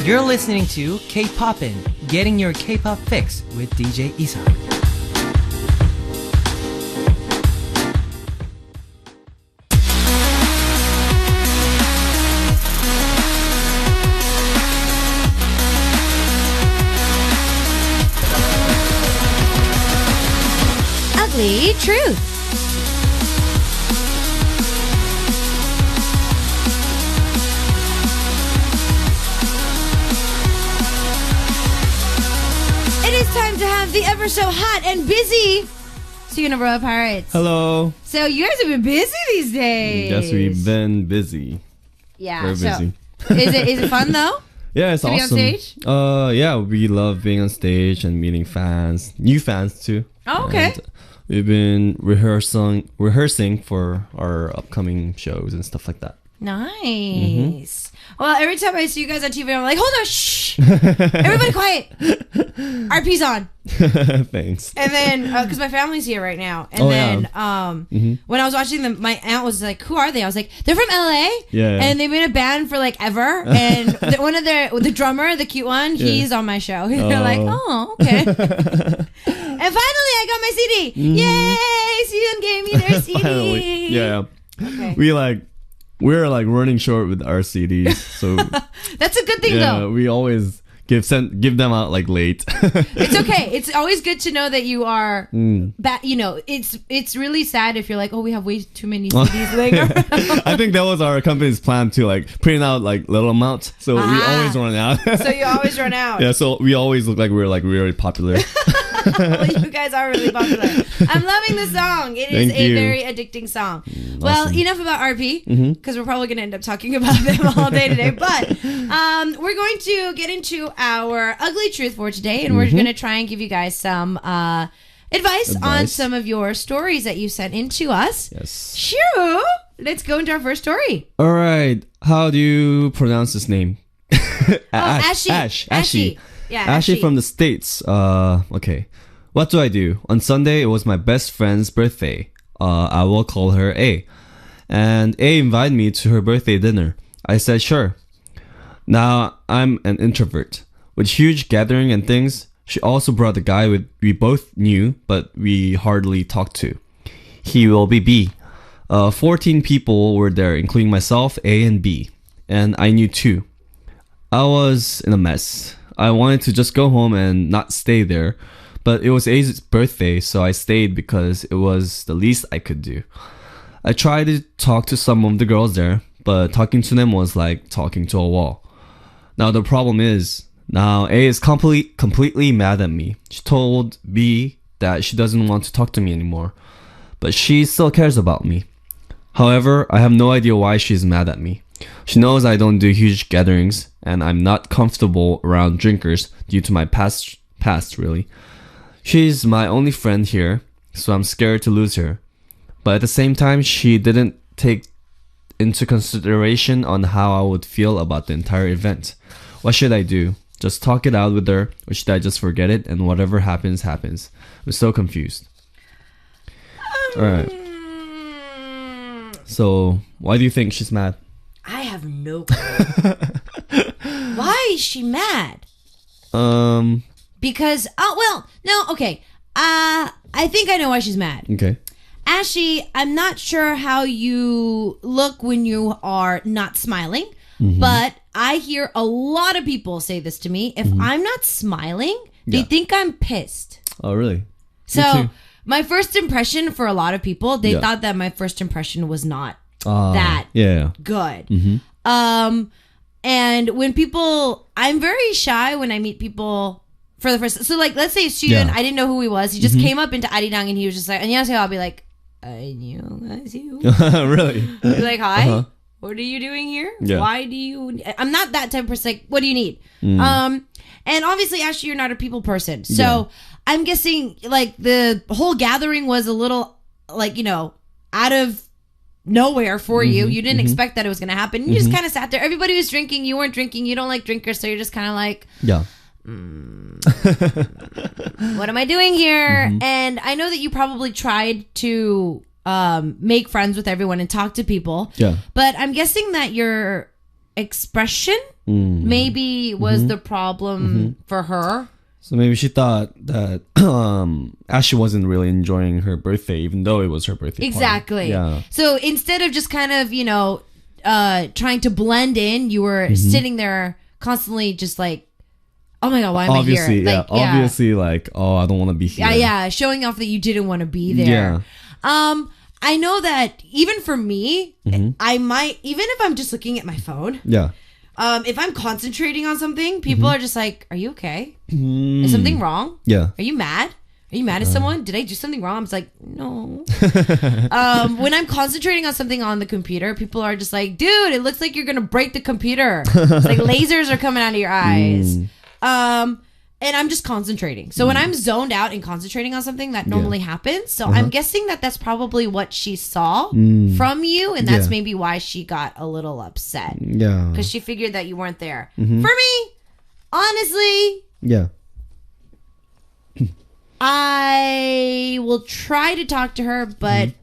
You're listening to K-poppin, getting your K-pop fix with DJ Isa. Ugly Truth. It's time to have the ever so hot and busy SooYoon of Royal Pirates. Hello. So you guys have been busy these days. Yes, we've been busy. Yeah. Very busy. Is it fun though? Yeah, it's to awesome. be on stage? Yeah, we love being on stage and meeting fans, new fans too. Oh, okay. And we've been rehearsing for our upcoming shows and stuff like that. Nice. Well, every time I see you guys on TV, I'm like, hold on, shh, everybody quiet. RP's on. Thanks. And then, because my family's here right now, and when I was watching them, my aunt was like, "Who are they?" I was like, "They're from LA." Yeah. And they've been a band for like ever. And one of the drummer, the cute one, he's on my show. They're like, "Oh, okay." And finally, I got my CD. Yay! SooYoon gave me their CD. Finally. Yeah. Okay. We're like running short with our CDs, so that's a good thing though. We always give them out like late. It's okay. It's always good to know that you are you know, it's really sad if you're like, oh, we have way too many CDs laying around. I think that was our company's plan to like print out like little amounts, so we always run out. So you always run out. Yeah, so we always look like we're like really popular. Well, you guys are really popular. I'm loving the song. It is a very addicting song. Well, enough about RP, because we're probably going to end up talking about them all day today. But we're going to get into our ugly truth for today, and we're going to try and give you guys some advice on some of your stories that you sent in to us. Yes. Sure. Let's go into our first story. All right. How do you pronounce this name? Ashy. Yeah, Ashley from the States. Okay. What do I do? On Sunday, it was my best friend's birthday. I will call her A. And A invited me to her birthday dinner. I said sure. Now, I'm an introvert. With huge gathering and things, she also brought a guy we both knew, but we hardly talked to. He will be B. 14 people were there, including myself, A and B. And I knew two. I was in a mess. I wanted to just go home and not stay there, but it was A's birthday, so I stayed because it was the least I could do. I tried to talk to some of the girls there, but talking to them was like talking to a wall. Now the problem is, now A is completely mad at me. She told B that she doesn't want to talk to me anymore, but she still cares about me. However, I have no idea why she's mad at me. She knows I don't do huge gatherings, and I'm not comfortable around drinkers due to my past really. She's my only friend here, so I'm scared to lose her. But at the same time, she didn't take into consideration on how I would feel about the entire event. What should I do? Just talk it out with her, or should I just forget it and whatever happens, happens? I'm so confused. Alright. So, why do you think she's mad? I have no clue. Why is she mad? Because, okay. I think I know why she's mad. Okay. Ashley, I'm not sure how you look when you are not smiling, but I hear a lot of people say this to me. If I'm not smiling, they think I'm pissed. Oh, really? So my first impression for a lot of people, they thought that my first impression was not that good. And when people, I'm very shy when I meet people for the first. So like, let's say SooYoon, I didn't know who he was. He just came up into Arirang and he was just like, 안녕하세요. I'll be like, 안녕하세요. Really? Be like, hi. What are you doing here? Yeah. Why do you? I'm not that type of person. Like, what do you need? And obviously, Ashley, you're not a people person. So I'm guessing like the whole gathering was a little like, you know, out of nowhere for you. You didn't expect that it was going to happen. You just kind of sat there. Everybody was drinking. You weren't drinking. You don't like drinkers. So you're just kind of like, what am I doing here? And I know that you probably tried to make friends with everyone and talk to people. Yeah. But I'm guessing that your expression maybe was the problem for her. So maybe she thought that Ashley wasn't really enjoying her birthday, even though it was her birthday. Exactly. Party. Yeah. So instead of just kind of, you know, trying to blend in, you were sitting there constantly just like, oh my God, why am I here? Like, obviously, like, oh, I don't want to be here. Yeah, showing off that you didn't want to be there. Yeah. I know that even for me, I might, even if I'm just looking at my phone. Yeah. If I'm concentrating on something, people are just like, are you okay? Is something wrong? Yeah. Are you mad? Are you mad at someone? Did I do something wrong? I'm just like, no. When I'm concentrating on something on the computer, people are just like, dude, it looks like you're going to break the computer. It's like lasers are coming out of your eyes. And I'm just concentrating. So when I'm zoned out and concentrating on something, that normally happens. So I'm guessing that that's probably what she saw from you. And that's maybe why she got a little upset. Yeah. Because she figured that you weren't there. For me, honestly. Yeah. I will try to talk to her, but...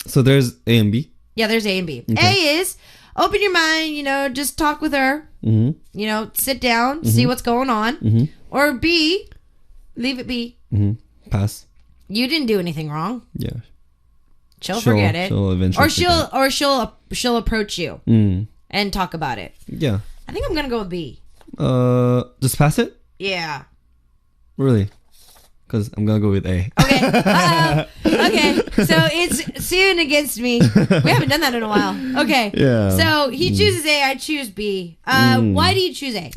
So there's A and B? Yeah, there's A and B. Okay. A is... Open your mind, you know, just talk with her. You know, sit down, see what's going on. Or B, leave it be. Pass. You didn't do anything wrong. Yeah. She'll forget it. She'll eventually she'll approach you and talk about it. Yeah. I think I'm gonna go with B. Just pass it? Yeah. Really? Because I'm gonna go with A. Okay. Okay. So it's SooYoon against me. We haven't done that in a while. Okay. Yeah. So he chooses A. I choose B. Why do you choose A?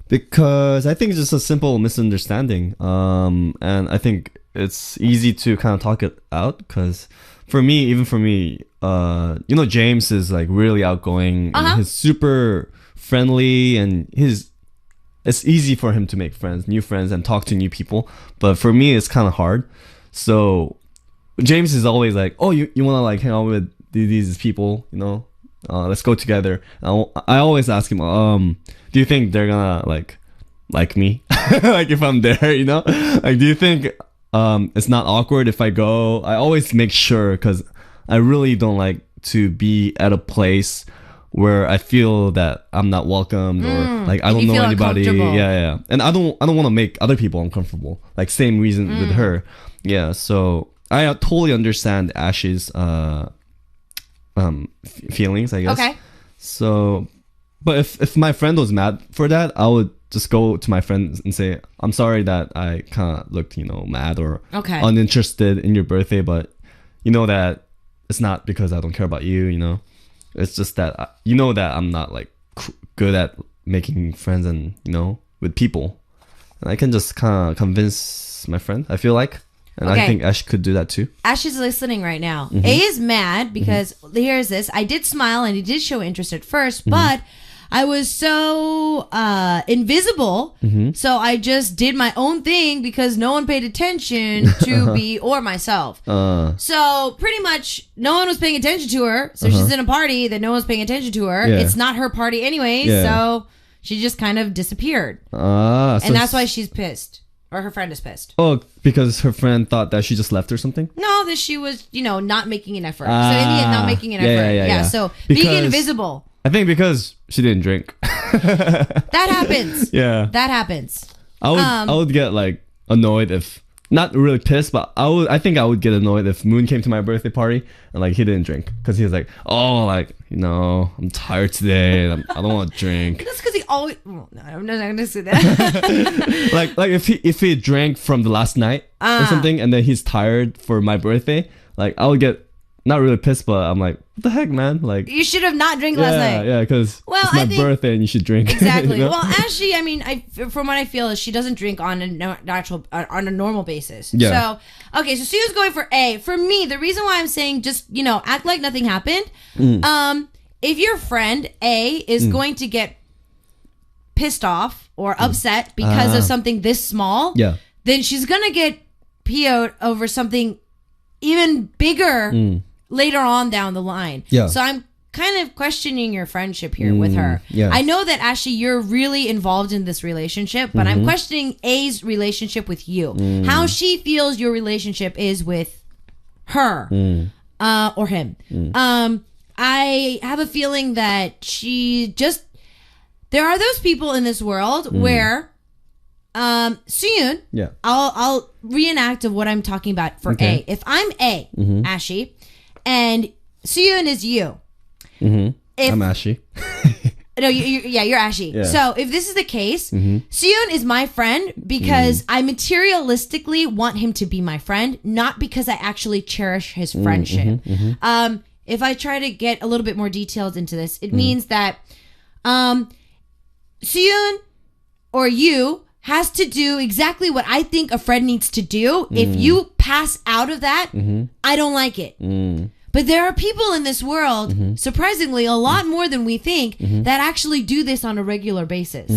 Because I think it's just a simple misunderstanding. And I think it's easy to kind of talk it out. Because for me, even for me, you know, James is like really outgoing. And he's super friendly, and it's easy for him to make friends, new friends, and talk to new people. But for me, it's kind of hard. So James is always like, oh, you want to like hang out with these people, you know? Let's go together. I always ask him, do you think they're gonna like me? Like if I'm there, you know? Like, do you think it's not awkward if I go? I always make sure, because I really don't like to be at a place where I feel that I'm not welcomed, or like I don't know anybody. Yeah. And I don't want to make other people uncomfortable. Like same reason with her. Yeah. So I totally understand Ash's feelings, I guess. Okay. So, but if my friend was mad for that, I would just go to my friend and say, I'm sorry that I kind of looked, you know, mad or uninterested in your birthday, but you know that it's not because I don't care about you, you know. It's just that, you know, that I'm not like good at making friends and, you know, with people. And I can just kind of convince my friend, I feel like. And I think Ash could do that too. Ash is listening right now. A is mad because here's this. I did smile and he did show interest at first, but I was so invisible. So I just did my own thing because no one paid attention to me or myself. So pretty much no one was paying attention to her. So she's in a party that no one's paying attention to her. It's not her party anyways. So she just kind of disappeared. And that's why she's pissed. Or her friend is pissed. Oh, because her friend thought that she just left or something? No, that she was, you know, not making an effort. So in the end, not making an effort. Yeah. So because being invisible. I think because she didn't drink. That happens. Yeah. That happens. I would get like annoyed if, not really pissed, but I think I would get annoyed if Moon came to my birthday party and like he didn't drink, because he was like, oh, like, you know, I'm tired today, I don't want to drink. That's because he always. Well, no, I'm not gonna say that. like if he drank from the last night or something, and then he's tired for my birthday, like I would get not really pissed, but I'm like, what the heck, man? Like, You should have not drank last night. yeah, because Well, it's my I think- birthday and you should drink. Exactly. You know? Well, Ashley, I mean, from what I feel is she doesn't drink on a on a normal basis. Yeah. So, okay, so Sue's going for A. For me, the reason why I'm saying just, act like nothing happened. If your friend A is going to get pissed off or upset because of something this small, Yeah. then she's going to get PO'd over something even bigger later on down the line. Yeah. So I'm kind of questioning your friendship here with her. yeah. I know that Ashley, you're really involved in this relationship, but I'm questioning A's relationship with you. How she feels your relationship is with her or him. I have a feeling that there are those people in this world where SooYoon, Yeah. I'll reenact of what I'm talking about for Okay. A. If I'm A, Ashy, and SooYoon is you. If, I'm Ashy. No, you're Ashy. Yeah. So if this is the case, SooYoon is my friend because I materialistically want him to be my friend, not because I actually cherish his friendship. If I try to get a little bit more details into this, it means that SooYoon or you has to do exactly what I think a friend needs to do. If you pass out of that, I don't like it. But there are people in this world, surprisingly, a lot more than we think, that actually do this on a regular basis.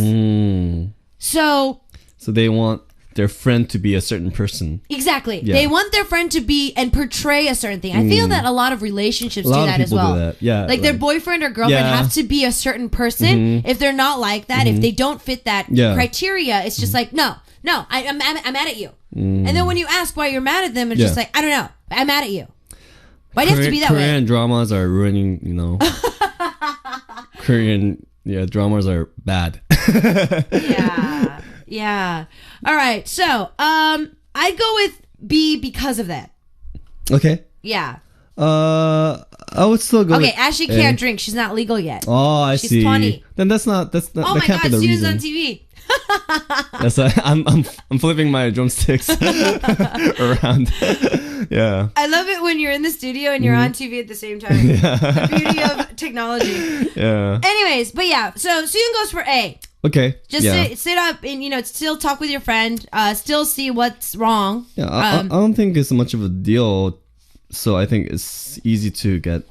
So they want their friend to be a certain person. exactly, Yeah. they want their friend to be and portray a certain thing. I feel that a lot of relationships do that as well. Do that. Yeah, Like their boyfriend or girlfriend Yeah. have to be a certain person. If they're not like that, if they don't fit that Yeah. criteria, it's just like, no, I'm mad at you. And then when you ask why you're mad at them, it's just Yeah. like, I don't know, I'm mad at you. Why do you have to be that Korean way? dramas are ruining, Korean dramas are bad. Yeah. All right. So, I'd go with B because of that. Okay. Yeah. I would still go. Okay. with Ashley A. can't drink. She's not legal yet. Oh, I She's see. 20. Then that's not. Oh that my can't God! be the Sue's reason. on TV. That's I'm flipping my drumsticks around. Yeah. I love it when you're in the studio and you're on TV at the same time. The beauty of technology. Yeah. Anyways, but yeah. So SooYoon goes for A. Okay. Just yeah. sit up and still talk with your friend. Still see what's wrong. Yeah. I don't think it's much of a deal. So I think it's easy to get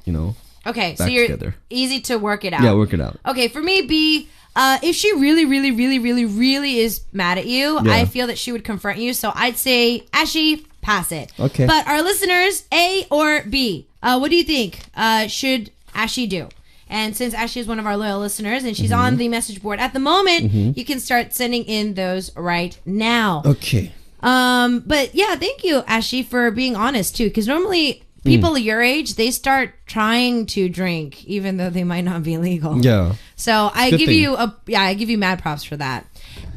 Okay, so back you're together. easy to work it out. Yeah, work it out. Okay, for me, B, if she really, really, really, really, really is mad at you, Yeah. I feel that she would confront you. So I'd say, Ashy, pass it. Okay. But our listeners, A or B, what do you think should Ashy do? And since Ashley is one of our loyal listeners and she's on the message board at the moment, you can start sending in those right now. Okay. But yeah, thank you, Ashley, for being honest too. Because normally people your age, they start trying to drink even though they might not be legal. Yeah. So I Good give thing. I give you mad props for that.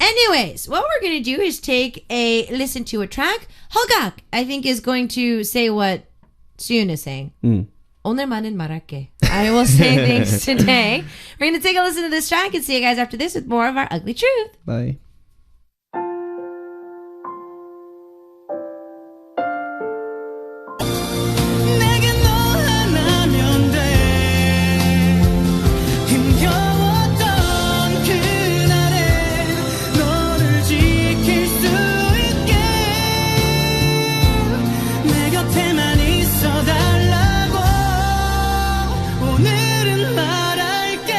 Anyways, what we're gonna do is take a listen to a track. Hogak, I think, is going to say what SooYoon is saying. 오늘만은 말할게. I will say things today. We're gonna take a listen to this track and see you guys after this with more of our ugly truth. Bye. 내게 너 하나면 돼 힘겨웠던 그날에 너를 지킬 수 있게 내 곁에만 있어달라고 오늘은 말할게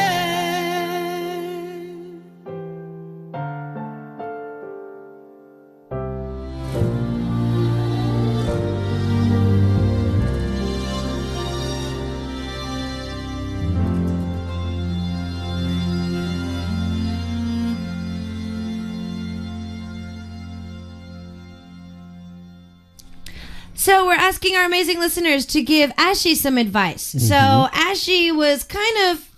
So we're asking our amazing listeners to give Ashy some advice. So Ashy was kind of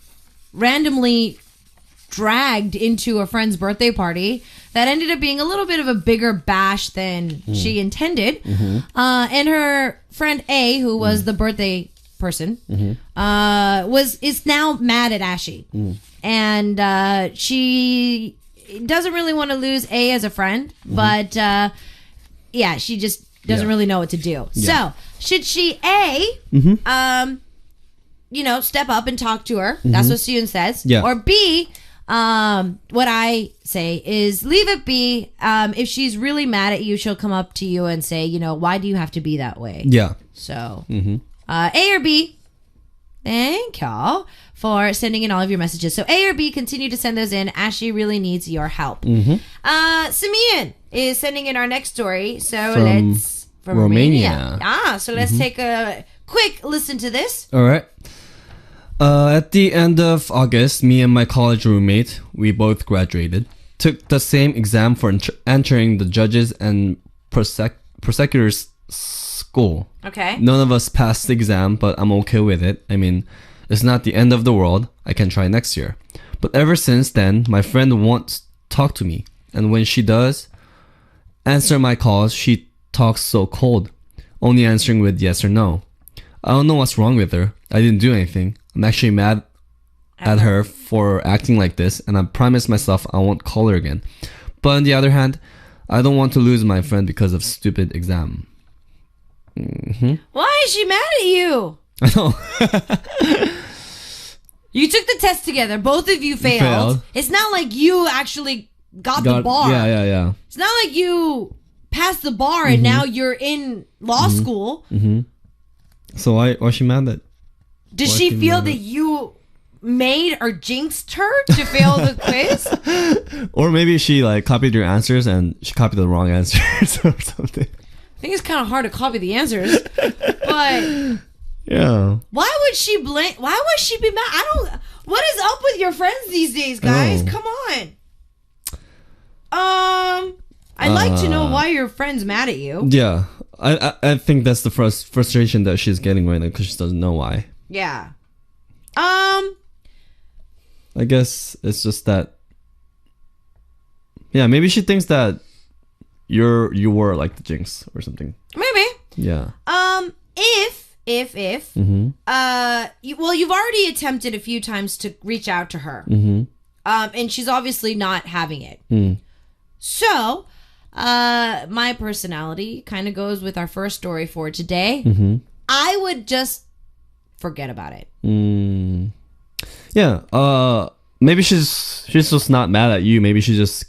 randomly dragged into a friend's birthday party that ended up being a little bit of a bigger bash than she intended. And her friend A, who was the birthday person, is now mad at Ashy. And she doesn't really want to lose A as a friend, but yeah, she just doesn't Yeah. really know what to do. Yeah. So should she step up and talk to her? That's what SooYoon says. Yeah. Or B, what I say is leave it be. If she's really mad at you, she'll come up to you and say, why do you have to be that way? Yeah. So, A or B? Thank y'all for sending in all of your messages. So A or B, continue to send those in. Ashley really needs your help. SooYoon is sending in our next story. So let's from Romania. So let's take a quick listen to this. All right. At the end of August, me and my college roommate, we both graduated, took the same exam for entering the judges and prosecutors school. Okay. None of us passed the exam, but I'm okay with it. I mean, it's not the end of the world. I can try next year. But ever since then, my friend won't talk to me. And when she does answer my calls, she talks so cold, only answering with yes or no. I don't know what's wrong with her. I didn't do anything. I'm actually mad at her for acting like this, and I promised myself I won't call her again. But on the other hand, I don't want to lose my friend because of stupid exam. Why is she mad at you? I know. You took the test together. Both of you failed. It's not like you actually got the bar. Yeah. It's not like you passed the bar and now you're in law school. So why is she mad at? Does Why she she feel mad that at- you made or jinxed her to fail the quiz? Or maybe she copied your answers and she copied the wrong answers or something. I think it's kind of hard to copy the answers. But Yeah. why would she be mad? What is up with your friends these days, guys? Oh. Come on. I'd like to know why your friend's mad at you. Yeah. I think that's the frustration that she's getting right now because she doesn't know why. Yeah. I guess it's just that. Yeah, maybe she thinks that you were like the jinx or something. Maybe. Yeah. If you've already attempted a few times to reach out to her. And she's obviously not having it. So, my personality kind of goes with our first story for today. I would just forget about it. Yeah. Maybe she's just not mad at you. Maybe she's just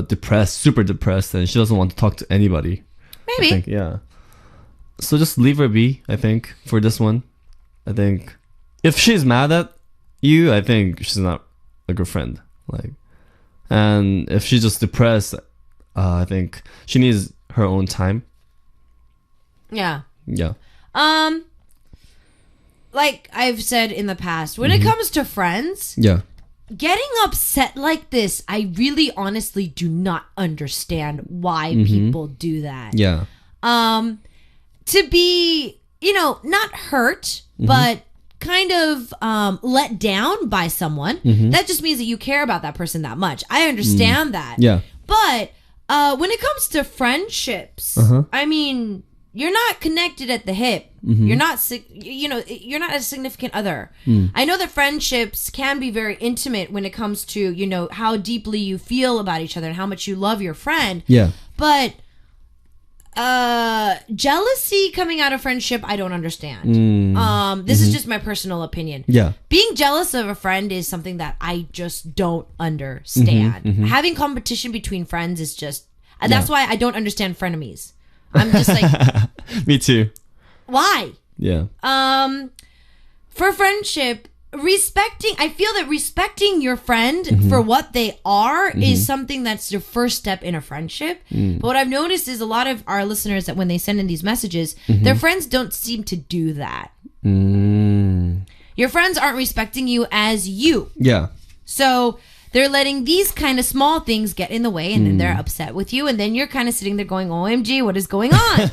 depressed, super depressed, and she doesn't want to talk to anybody. Maybe. I think, yeah. So just leave her be, I think, for this one. I think if she's mad at you, I think she's not a good friend. And if she's just depressed, I think she needs her own time. Yeah. Yeah. Like I've said in the past, when it comes to friends, Yeah. getting upset like this, I really honestly do not understand why people do that. Yeah. To be, not hurt, but kind of let down by someone, that just means that you care about that person that much. I understand that. Yeah. But when it comes to friendships, I mean, you're not connected at the hip. You're not, you're not a significant other. I know that friendships can be very intimate when it comes to, how deeply you feel about each other and how much you love your friend. Yeah. But jealousy coming out of friendship, I don't understand. This is just my personal opinion. Yeah. Being jealous of a friend is something that I just don't understand. Having competition between friends is just that's why I don't understand frenemies. I'm just like, Me too. why? Yeah. For friendship, I feel that respecting your friend for what they are is something that's your first step in a friendship. But what I've noticed is a lot of our listeners that when they send in these messages, their friends don't seem to do that. Your friends aren't respecting you as you. Yeah. So they're letting these kind of small things get in the way, and then they're upset with you, and then you're kind of sitting there going, OMG, what is going on?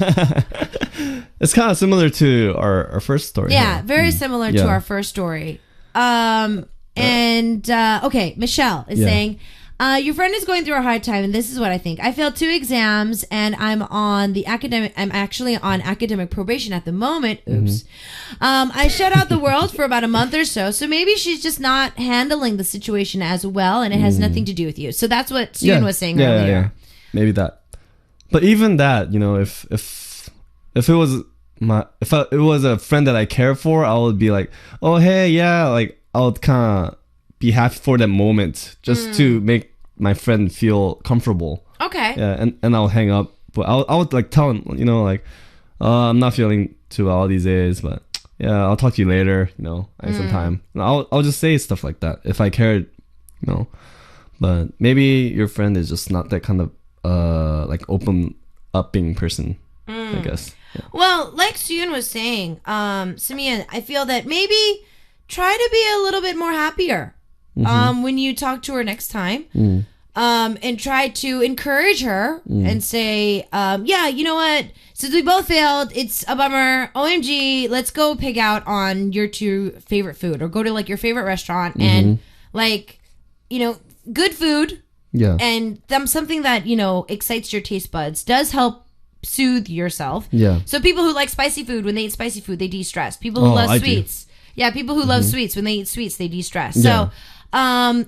It's kind of similar to our first story. Yeah, huh? very similar to Yeah. our first story. Okay, Michelle is saying, your friend is going through a hard time, and this is what I think. I failed 2 exams, and I'm actually on academic probation at the moment. Oops. I shut out the world for about a month or so maybe she's just not handling the situation as well, and it has nothing to do with you. So that's what SooYoon was saying earlier. Yeah. Maybe that. But even that, if if it was it was a friend that I care for, I would be like, oh hey, yeah, like I would kind of be happy for that moment just to make my friend feel comfortable. Okay. Yeah, and I'll hang up. But I would like tell him, like, I'm not feeling too well these days, but yeah, I'll talk to you later, I need some time. And I'll just say stuff like that if I cared, But maybe your friend is just not that kind of like open-upping person, I guess. Yeah. Well, like SooYoon was saying, Simeon, I feel that maybe try to be a little bit more happier when you talk to her next time. And try to encourage her and say, yeah, you know what? Since we both failed, it's a bummer. OMG, let's go pig out on your two favorite food or go to like your favorite restaurant and like, good food. Yeah. And something that, excites your taste buds does help soothe yourself. Yeah. So people who like spicy food, when they eat spicy food, they de-stress. People who love sweets. Yeah, people who love sweets, when they eat sweets, they de-stress. Yeah. So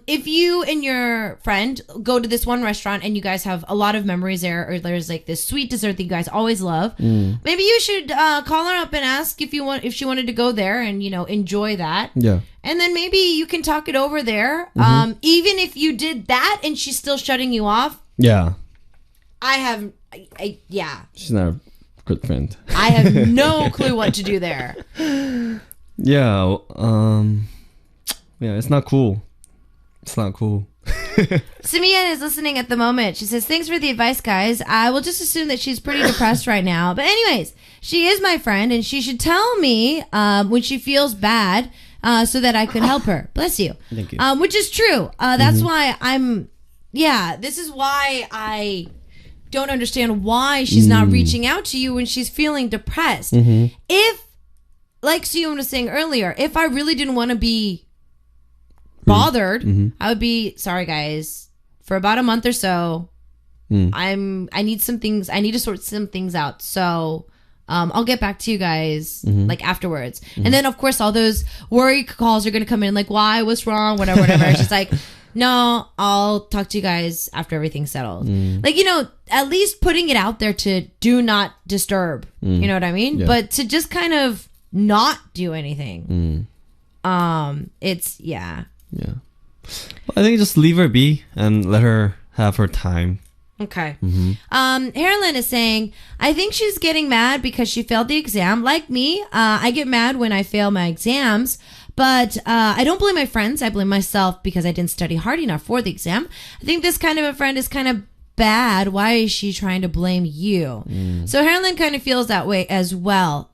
if you and your friend go to this one restaurant and you guys have a lot of memories there, or there's like this sweet dessert that you guys always love, maybe you should call her up and ask if she wanted to go there and enjoy that. Yeah. And then maybe you can talk it over there. Even if you did that and she's still shutting you off. Yeah. Yeah. She's not a good friend. I have no clue what to do there. Yeah. Yeah, it's not cool. It's not cool. Simeon is listening at the moment. She says, thanks for the advice, guys. I will just assume that she's pretty depressed right now. But anyways, she is my friend, and she should tell me when she feels bad so that I could help her. Bless you. Thank you. Which is true. That's why this is why I don't understand why she's not reaching out to you when she's feeling depressed. If, like SooYoon was saying earlier, if I really didn't want to be bothered, I would be sorry, guys. For about a month or so, I need some things. I need to sort some things out. So I'll get back to you guys like afterwards. And then of course all those worry calls are gonna come in like, why, what's wrong, whatever. She's like, no, I'll talk to you guys after everything's settled. Like, at least putting it out there to do not disturb. You know what I mean? Yeah. But to just kind of not do anything. It's yeah. I think just leave her be and let her have her time. Okay. Harlan is saying, I think she's getting mad because she failed the exam. Like me, I get mad when I fail my exams, but I don't blame my friends. I blame myself because I didn't study hard enough for the exam. I think this kind of a friend is kind of bad. Why is she trying to blame you? So Harlan kind of feels that way as well.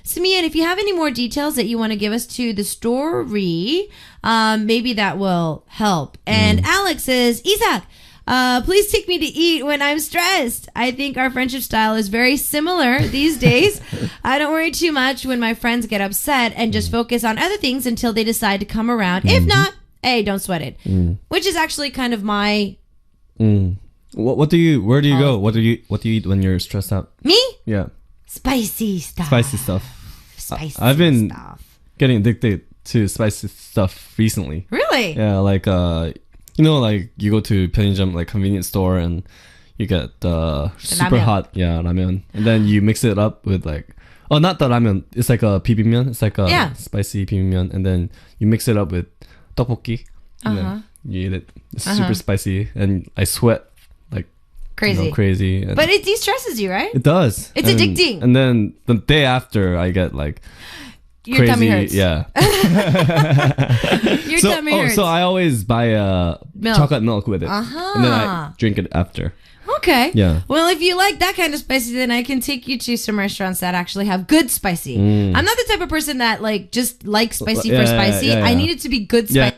Simeon, if you have any more details that you want to give us to the story, maybe that will help. And Alex says, Isaac, please take me to eat when I'm stressed. I think our friendship style is very similar these days. I don't worry too much when my friends get upset and just focus on other things until they decide to come around. If not, hey, don't sweat it. Which is actually kind of my... Where do you go? What do you eat when you're stressed out? Me? Yeah. Spicy stuff. I've been getting addicted to spicy stuff recently. Really? Yeah, like like you go to 편의점, like convenience store, and you get super ramen. hot ramen, and then you mix it up with like not the ramen, it's like a bibimbap, it's like a spicy bibimbap, and then you mix it up with tteokbokki, and then you eat it. It's super spicy, and I sweat like crazy. And but it de-stresses you, right? it does. It's addicting. And then the day after, I get like Your crazy. tummy hurts. Yeah. Your tummy hurts. So I always buy chocolate milk with it, and then I drink it after. Okay. Yeah. Well, if you like that kind of spicy, then I can take you to some restaurants that actually have good spicy. I'm not the type of person that like just likes spicy for spicy. I need it to be good spicy.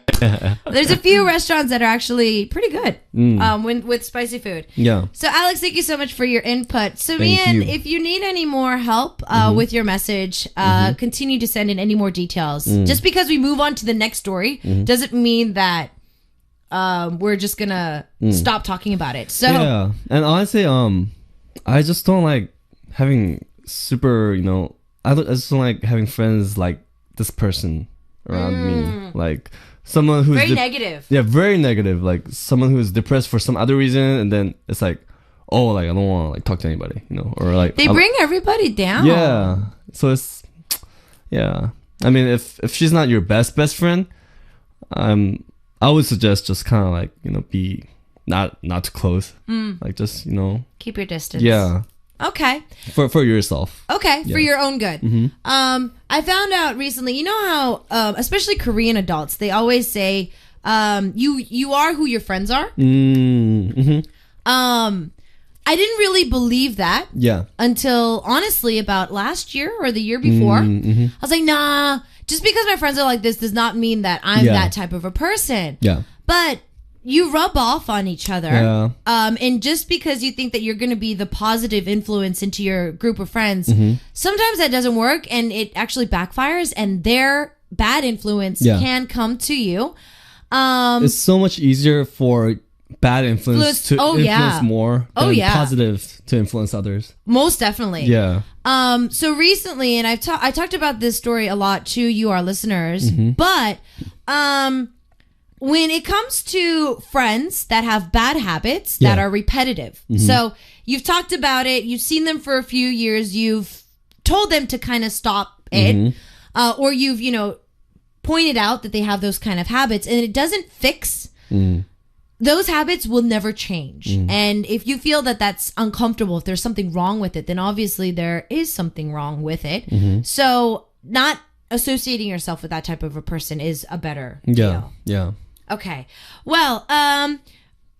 There's a few restaurants that are actually pretty good with spicy food. Yeah. So Alex, thank you so much for your input. So Thank Mian, you. if you need any more help with your message, continue to send in any more details. Just because we move on to the next story doesn't mean that we're just gonna stop talking about it. So yeah, and honestly, I just don't like having super, I just don't like having friends like this person around me, like someone who's very negative. Yeah, very negative. Like someone who's depressed for some other reason, and then it's like, oh, like I don't want to like talk to anybody, you know, or like They bring everybody down. Yeah. So it's yeah. I mean, if she's not your best friend, I would suggest just kind of like, you know, be not too close. Like just, you know, Keep your distance. yeah, Okay. for yourself. Okay, for your own good. I found out recently, you know how, especially Korean adults, they always say, you are who your friends are. I didn't really believe that. Yeah. Until honestly about last year or the year before. I was like, nah, just because my friends are like this does not mean that I'm that type of a person. Yeah. But you rub off on each other. Yeah. And just because you think that you're going to be the positive influence into your group of friends, sometimes that doesn't work and it actually backfires and their bad influence can come to you. It's so much easier for bad influence to influence more than positive to influence others. Most definitely. Yeah. So recently, and I talked about this story a lot to you, our listeners, but when it comes to friends that have bad habits that are repetitive, so you've talked about it, you've seen them for a few years, you've told them to kind of stop it, or you've, you know, pointed out that they have those kind of habits and it doesn't fix those habits will never change. And if you feel that that's uncomfortable, if there's something wrong with it, then obviously there is something wrong with it. So not associating yourself with that type of a person is a better deal. Yeah. Okay. Well,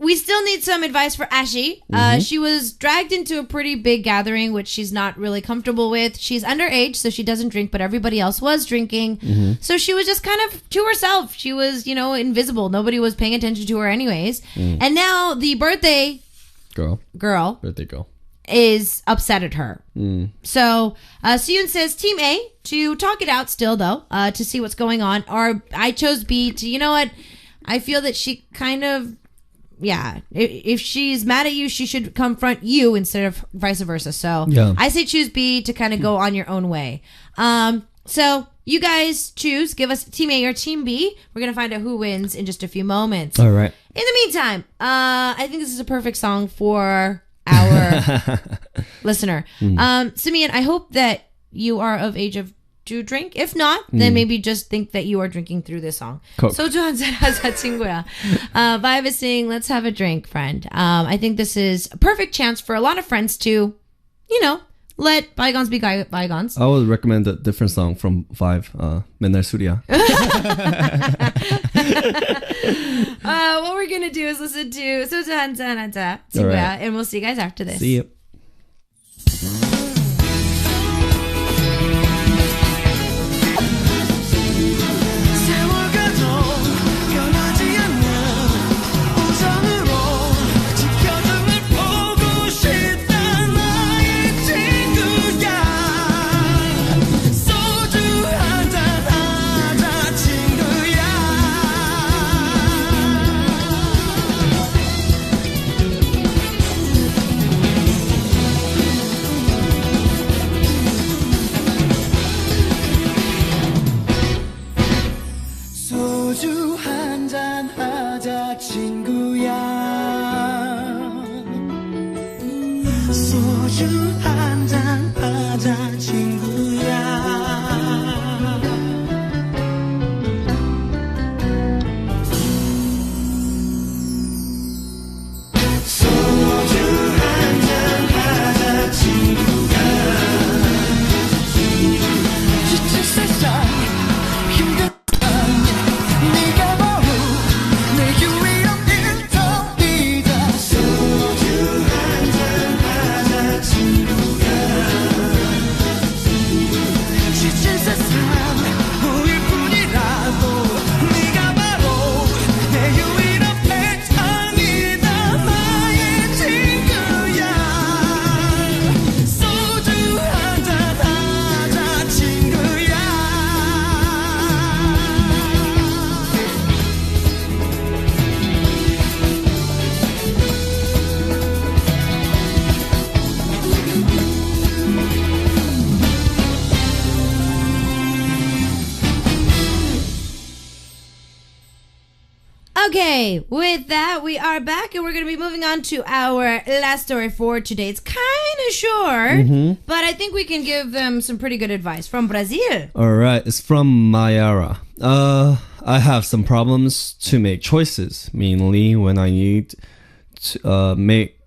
we still need some advice for Ashi. She was dragged into a pretty big gathering, which she's not really comfortable with. She's underage, so she doesn't drink, but everybody else was drinking. So she was just kind of to herself. She was, you know, invisible. Nobody was paying attention to her anyways. And now the birthday girl is upset at her. So SooYoon says Team A to talk it out still, though, to see what's going on. Or I chose B to, you know what? I feel that she kind of, if she's mad at you, she should confront you instead of vice versa. So I say choose B to kind of go on your own way. So you guys choose. Give us Team A or Team B. We're going to find out who wins in just a few moments. All right. In the meantime, I think this is a perfect song for our listener. Simeon, I hope that you are of age to drink. If not, then maybe just think that you are drinking through this song. 소주 한잔 하자 친구야. Vibe is saying, let's have a drink, friend. I think this is a perfect chance for a lot of friends to, you know, let bygones be bygones. I would recommend a different song from Vive, 맨날 술이야. What we're going to do is listen to 소주 한잔 하자 친구야. Alright. And we'll see you guys after this. See you. 소주 한잔 하자 친구야 소주 한잔 하자 친구야 소주 한잔 하자 친구야 지친 세상 힘든 네가 바로 내게 위한 인터뷰다 소주 한잔 하자 친구야 Okay, with that, we are back and we're going to be moving on to our last story for today. It's kind of short, but I think we can give them some pretty good advice from Brazil. All right, it's from Mayara. I have some problems to make choices, mainly when I need to make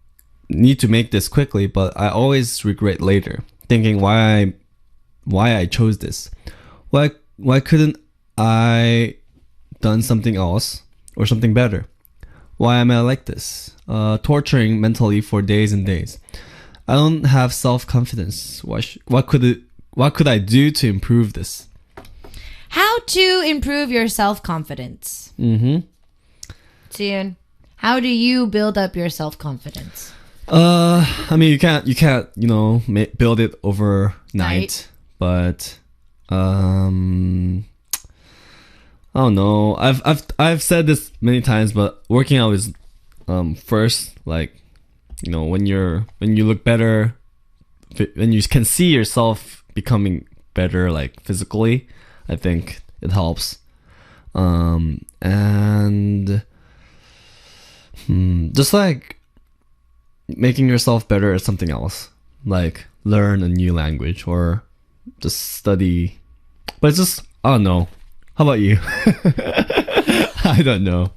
this quickly, but I always regret later, thinking why I chose this. Why couldn't I done something else or something better? Why am I like this? Torturing mentally for days and days. I don't have self-confidence. What could I do to improve this? How to improve your self-confidence. SooYoon, how do you build up your self-confidence? I mean, you can't, build it overnight, but I don't know. I've said this many times, but working out is first, like, when you look better, when you can see yourself becoming better, like physically, I think it helps. And just like making yourself better at something else, like learn a new language or just study. But it's just, I don't know. How about you? I don't know.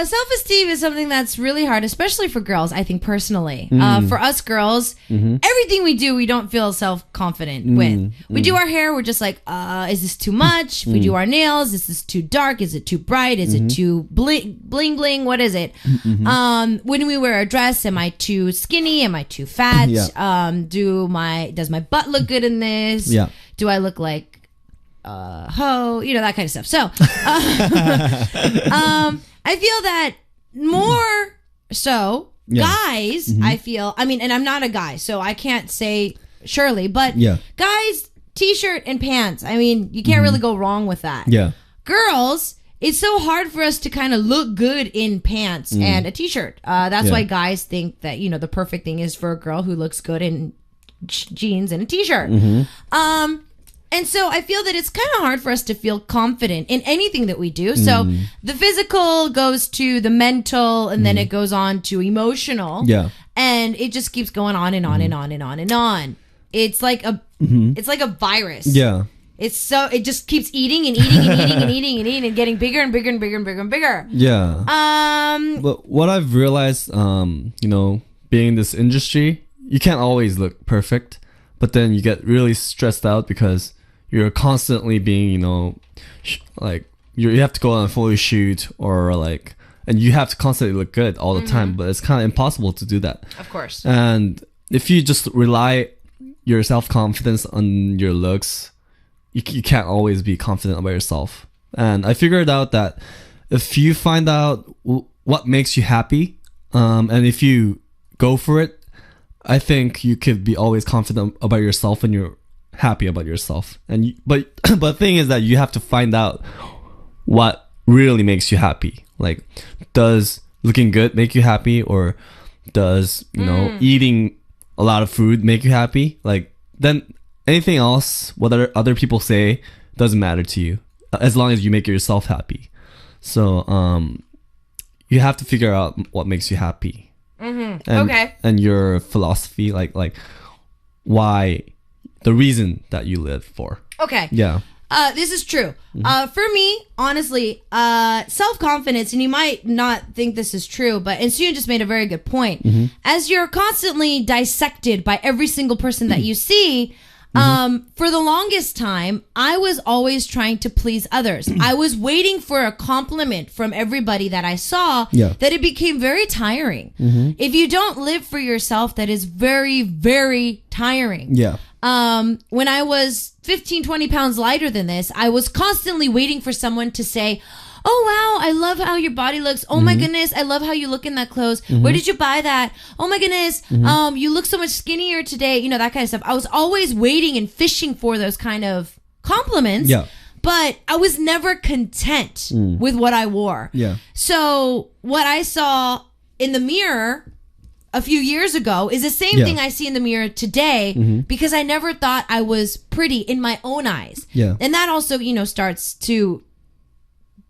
Self-esteem is something that's really hard, especially for girls, I think personally. For us girls, everything we do, we don't feel self-confident with. We do our hair, we're just like, is this too much? If we do our nails, is this too dark? Is it too bright? Is it too bling bling? What is it? When we wear a dress, am I too skinny? Am I too fat? Does my butt look good in this? Yeah. Do I look like hoe? That kind of stuff. So, I feel that more so guys, I feel, and I'm not a guy, so I can't say surely, but guys, t-shirt and pants, you can't really go wrong with that. Yeah. Girls, it's so hard for us to kind of look good in pants and a t-shirt. That's why guys think that, the perfect thing is for a girl who looks good in jeans and a t-shirt. And so I feel that it's kind of hard for us to feel confident in anything that we do. So the physical goes to the mental, and then it goes on to emotional. Yeah. And it just keeps going on and on and on and on and on. It's like a virus. Yeah. It just keeps eating and eating and eating and eating and eating and getting bigger and bigger and bigger and bigger and bigger. Yeah. But what I've realized, being in this industry, you can't always look perfect, but then you get really stressed out because you're constantly being, you have to go on a photo shoot and you have to constantly look good all the time, but it's kind of impossible to do that. Of course. And if you just rely your self-confidence on your looks, you can't always be confident about yourself. And I figured out that if you find out what makes you happy, and if you go for it, I think you could be always confident about yourself and you're happy about yourself. But the thing is that you have to find out what really makes you happy. Like, does looking good make you happy, or does eating a lot of food make you happy? Like, then anything else, what other people say, doesn't matter to you as long as you make yourself happy. So you have to figure out what makes you happy. And your philosophy, like why, the reason that you live for. Okay. Yeah. This is true. For me, honestly, self-confidence, and you might not think this is true, and SooYoon just made a very good point. As you're constantly dissected by every single person that you see, for the longest time, I was always trying to please others. I was waiting for a compliment from everybody that I saw, that it became very tiring. If you don't live for yourself, that is very, very tiring. Yeah. When I was 15, 20 pounds lighter than this, I was constantly waiting for someone to say, oh, wow, I love how your body looks. Oh, my goodness, I love how you look in that clothes. Where did you buy that? Oh, my goodness, you look so much skinnier today. That kind of stuff. I was always waiting and fishing for those kind of compliments. Yeah. But I was never content with what I wore. Yeah. So what I saw in the mirror a few years ago is the same thing I see in the mirror today, because I never thought I was pretty in my own eyes. Yeah. And that also, starts to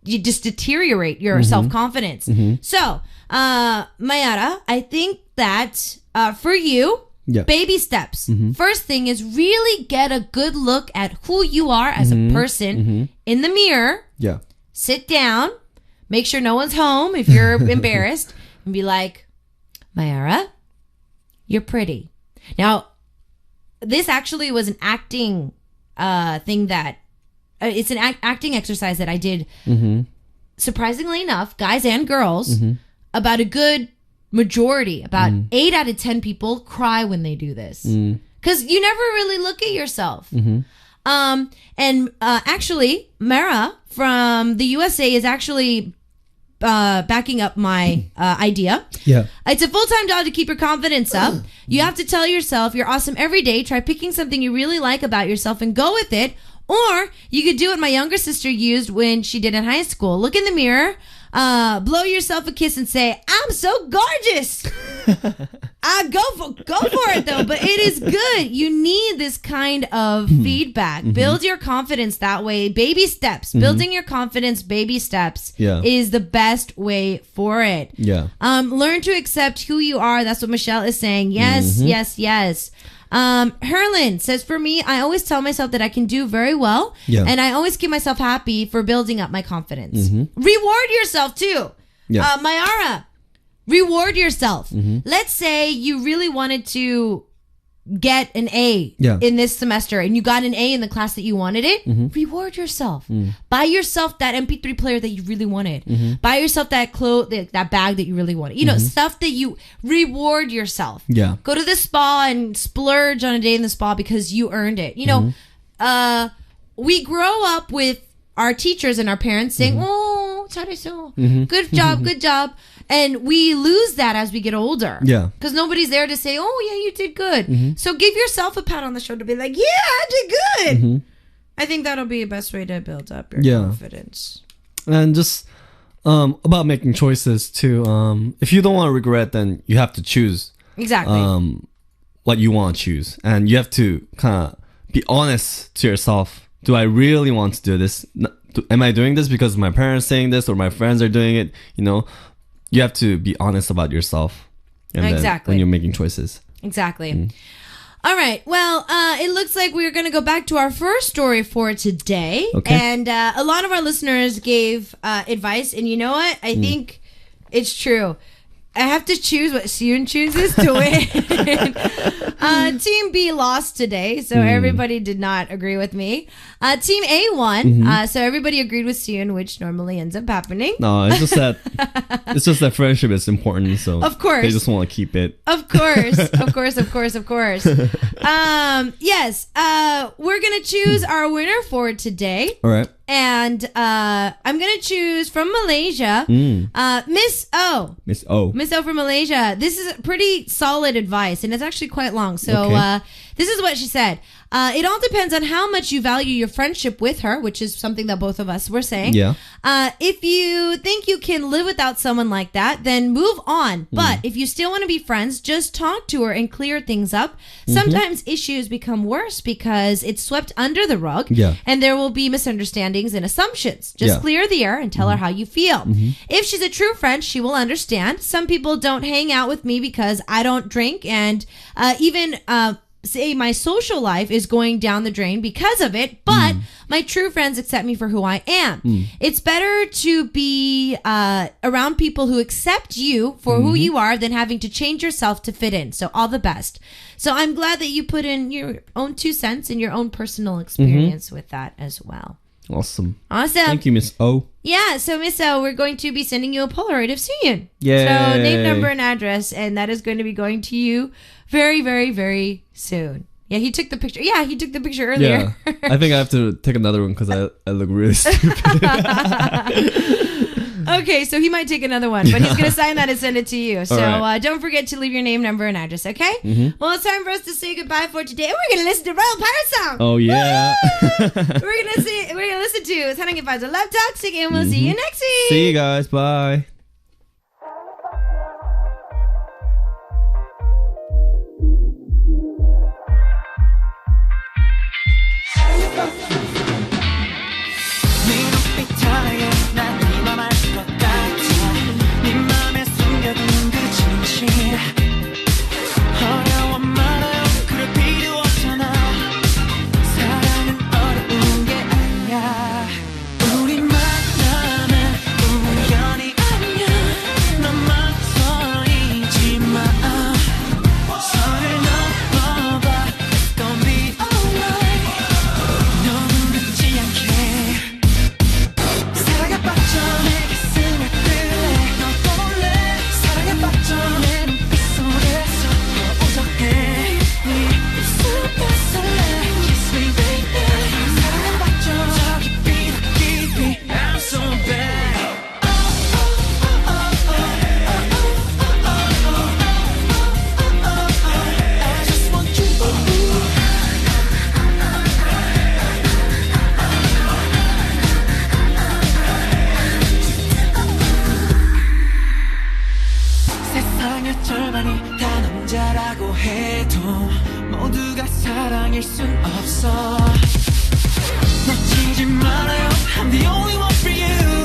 just deteriorate your self-confidence. So, Mayara, I think that for you, baby steps. First thing is really get a good look at who you are as a person in the mirror. Yeah. Sit down, make sure no one's home if you're embarrassed, and be like, Mayara, you're pretty. Now, this actually was an acting thing that it's an acting exercise that I did, surprisingly enough, guys and girls, about a good majority, about 8 out of 10 people cry when they do this. Because you never really look at yourself. Actually, Mara from the USA is actually backing up my idea. Yeah. It's a full-time job to keep your confidence up. You have to tell yourself you're awesome every day. Try picking something you really like about yourself and go with it. Or you could do what my younger sister used when she did in high school. Look in the mirror, blow yourself a kiss and say, I'm so gorgeous. Go for it though, but it is good. You need this kind of feedback. Build your confidence that way. Baby steps. Building your confidence, baby steps is the best way for it. Yeah. Learn to accept who you are. That's what Michelle is saying. Yes, yes. Herlin says, for me, I always tell myself that I can do very well. Yeah. And I always keep myself happy for building up my confidence. Reward yourself too. Yeah. Mayara, reward yourself. Let's say you really wanted to get an A in this semester and you got an A in the class that you wanted it. Reward yourself. Buy yourself that MP3 player that you really wanted. Buy yourself that that bag that you really wanted. You know, stuff that you reward yourself. Yeah. Go to the spa and splurge on a day in the spa because you earned it. You know, we grow up with our teachers and our parents saying, oh, 잘했어. Good job. And we lose that as we get older. Yeah. Because nobody's there to say, oh, yeah, you did good. So give yourself a pat on the shoulder to be like, yeah, I did good. I think that'll be the best way to build up your confidence. And just about making choices too. If you don't want to regret, then you have to choose. Exactly. What you want to choose. And you have to kind of be honest to yourself. Do I really want to do this? Am I doing this because my parents saying this or my friends are doing it? You know, you have to be honest about yourself. And Exactly. when you're making choices. Exactly. All right. Well, it looks like we're going to go back to our first story for today. Okay. And a lot of our listeners gave advice. And you know what? I think it's true. I have to choose what SooYoon chooses to win. Team B lost today, so everybody did not agree with me. Team A won, so everybody agreed with SooYoon, which normally ends up happening. No, it's just that friendship is important, so of course they just want to keep it. Of course. Yes, we're gonna choose our winner for today. All right. And I'm gonna choose from Malaysia, Miss O. Miss O. Miss O from Malaysia. This is pretty solid advice, and it's actually quite long. So this is what she said. It all depends on how much you value your friendship with her, which is something that both of us were saying. Yeah. If you think you can live without someone like that, then move on. But if you still want to be friends, just talk to her and clear things up. Sometimes issues become worse because it's swept under the rug, and there will be misunderstandings and assumptions. Just clear the air and tell her how you feel. If she's a true friend, she will understand. Some people don't hang out with me because I don't drink, and even say my social life is going down the drain because of it, but my true friends accept me for who I am. It's better to be around people who accept you for who you are than having to change yourself to fit in. So all the best. So I'm glad that you put in your own 2 cents and your own personal experience with that as well. Awesome. Thank you, Miss O. Yeah, so Miss O, we're going to be sending you a Polaroid of SooYoon. Yay. So name, number, and address, and that is going to be going to you very, very, very soon. Yeah, he took the picture. Yeah, he took the picture earlier. Yeah. I think I have to take another one because I look really stupid. Okay, so he might take another one, but he's going to sign that and send it to you. So don't forget to leave your name, number, and address, okay? Well, it's time for us to say goodbye for today. And we're going to listen to Royal Pirate Song. Oh, yeah. We're going to listen to 사랑의 빠져 Love Toxic, and we'll see you next week. See you guys. Bye. 네 눈빛 하에 난 세상의 절반이 다 남자라고 해도 모두가 사랑일 순 없어 놓치지 말아요 I'm the only one for you